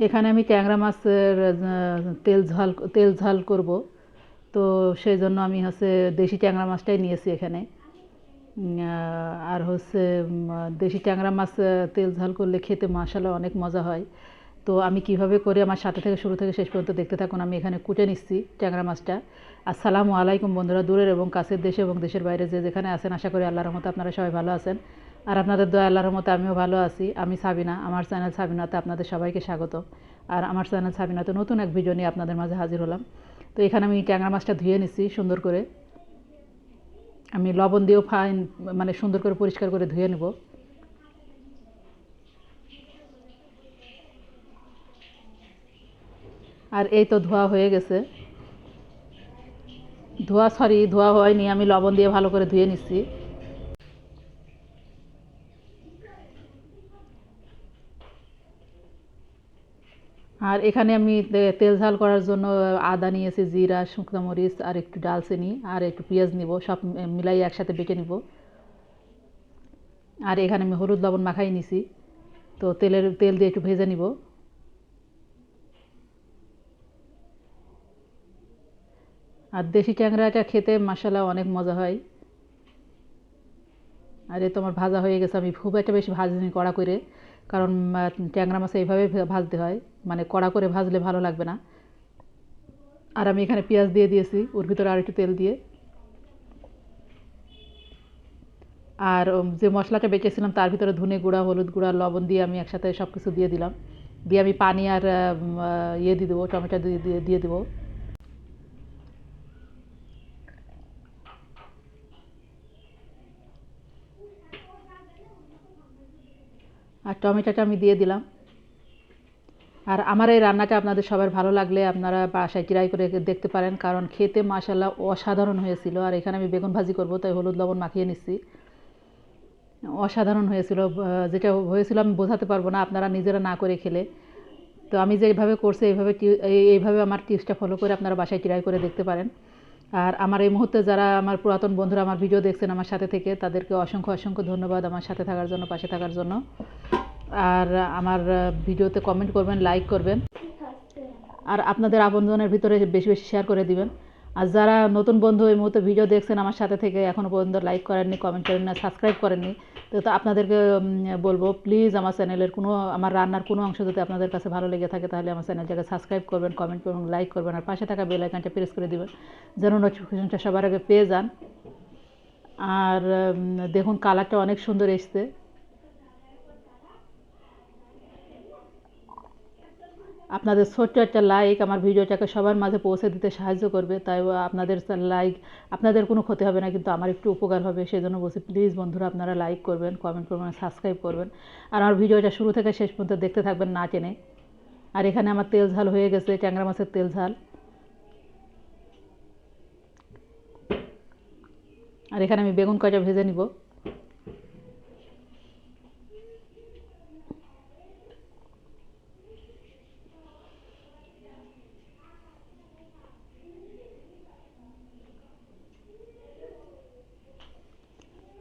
এখানে আমি ট্যাংরা মাছের তেল ঝাল করব। তো সেই জন্য আমি হচ্ছে দেশি ট্যাংরা মাছটাই নিয়েছি এখানে। আর হচ্ছে দেশি ট্যাংরা মাছ তেল ঝাল করলে খেতে মাশাআল্লাহ অনেক মজা হয়। তো আমি কিভাবে করি আমার সাথে থেকে শুরু থেকে শেষ পর্যন্ত দেখতে থাকুন। আমি এখানে কুটে নিচ্ছি ট্যাংরা মাছটা। আসসালামু আলাইকুম বন্ধুরা, দূরের এবং কাছের দেশে এবং দেশের বাইরে যে যেখানে আছেন, আশা করি আল্লাহর রহমতে আপনারা সবাই ভালো আছেন। আর আপনাদের দয়া আল্লাহর রহমতে আমিও ভালো আছি। আমি সাবিনা, আমার চ্যানেল সাবিনাতে আপনাদের সবাইকে স্বাগত। আর আমার চ্যানেল সাবিনাতে নতুন এক ভিডিও নিয়ে আপনাদের মাঝে হাজির হলাম। তো এখানে আমি ট্যাংরা মাছটা ধুয়ে নিচ্ছি সুন্দর করে। আমি লবণ দিয়েও মানে সুন্দর করে পরিষ্কার করে ধুয়ে নেব। আর এই তো ধোয়া হয়ে গেছে। ধোয়া হয়নি, আমি লবণ দিয়ে ভালো করে ধুয়ে নিচ্ছি। আর এখানে আমি তেল ঝাল করার জন্য আদা নিয়েছি, জিরা, শুকনো মরিচ আর একটু ডালচিনি আর একটু পেঁয়াজ নিব, সব মিলাই একসাথে বেটে নিব। আর এখানে আমি হলুদ লবণ মাখাই নিছি। তো তেল দিয়ে একটু ভেজে নিব। আর দেশি ট্যাংরাটা খেতে মাশাআল্লাহ অনেক মজা হয়। আর এই তোমার ভাজা হয়ে গেছে। আমি খুব একটা বেশি ভাজিনি কড়া করে, কারণ ট্যাংরা মাছ এইভাবে ভাজতে হয়, মানে কড়া করে ভাজলে ভালো লাগবে না। আর আমি এখানে পেঁয়াজ দিয়ে দিয়েছি ওর ভিতরে আর একটু তেল দিয়ে। আর যে মশলাটা বেটেছিলাম তার ভিতরে ধনে গুঁড়া, হলুদ গুঁড়া, লবণ দিয়ে আমি একসাথে সব কিছু দিয়ে দিলাম। দিয়ে আমি পানি আর ইয়ে দিয়ে দেবো, টমেটো দিয়ে দেবো। আর টমেটোটা আমি দিয়ে দিলাম। আর আমার এই রান্নাটা আপনাদের সবার ভালো লাগলে আপনারা বাসায় ট্রাই করে দেখতে পারেন, কারণ খেতে মাশাআল্লাহ অসাধারণ হয়েছিল। আর এখানে আমি বেগুন ভাজি করব, তাই হলুদ লবণ মাখিয়ে নিচ্ছি। অসাধারণ হয়েছিল। যেটা হয়েছিল আমি বোঝাতে পারবো না আপনারা নিজেরা না করে খেলে। তো আমি যেভাবে করছি এইভাবে আমার টিপসটা ফলো করে আপনারা বাসায় ট্রাই করে দেখতে পারেন। আর আমার এই মুহূর্তে যারা আমার পুরাতন বন্ধুরা আমার ভিডিও দেখছেন আমার সাথে থেকে, তাদেরকে অসংখ্য অসংখ্য ধন্যবাদ আমার সাথে থাকার জন্য, পাশে থাকার জন্য। আর আমার ভিডিওতে কমেন্ট করবেন, লাইক করবেন। আর আপনাদের আপনজনের ভিতরে বেশি বেশি শেয়ার করে দিবেন। আর যারা নতুন বন্ধু এই মুহূর্তে ভিডিও দেখছেন আমার সাথে থেকে, এখনও পর্যন্ত লাইক করেননি, কমেন্ট করেন না, সাবস্ক্রাইব করেননি, তো আপনাদেরকে বলবো প্লিজ আমার চ্যানেলের আমার রান্নার কোনো অংশ যদি আপনাদের কাছে ভালো লেগে থাকে, তাহলে আমার চ্যানেলটাকে সাবস্ক্রাইব করবেন, কমেন্ট করবেন, লাইক করবেন। আর পাশে থাকা বেল আইকনটা প্রেস করে দিবেন, যেন নোটিফিকেশনটা সবার আগে পেয়ে যান। আর দেখুন কালারটা অনেক সুন্দর এসছে। আপনাদের ছোট্ট একটা লাইক আমার ভিডিওটাকে সবার মাঝে পৌঁছে দিতে সাহায্য করবে। তাই আপনাদের লাইক, আপনাদের কোনো ক্ষতি হবে না, কিন্তু আমার একটু উপকার হবে। সেই জন্য বলছি প্লিজ বন্ধুরা আপনারা লাইক করবেন, কমেন্ট করবেন, সাবস্ক্রাইব করবেন। আর আমার ভিডিওটা শুরু থেকে শেষ পর্যন্ত দেখতে থাকবেন না টেনে। আর এখানে আমার তেল ঝাল হয়ে গেছে, ট্যাংরা মাছের তেল ঝাল। আর এখানে আমি বেগুন কয়টা ভেজে নিব।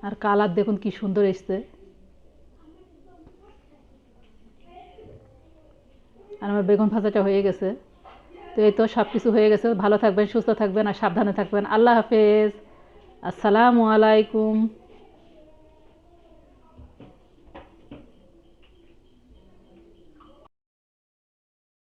আর কালার দেখুন কি সুন্দর এসছে। আর আমার বেগুন ভাজাটা হয়ে গেছে। তো এই তো সব কিছু হয়ে গেছে। ভালো থাকবেন, সুস্থ থাকবেন আর সাবধানে থাকবেন। আল্লাহ হাফেজ। আসসালামু আলাইকুম।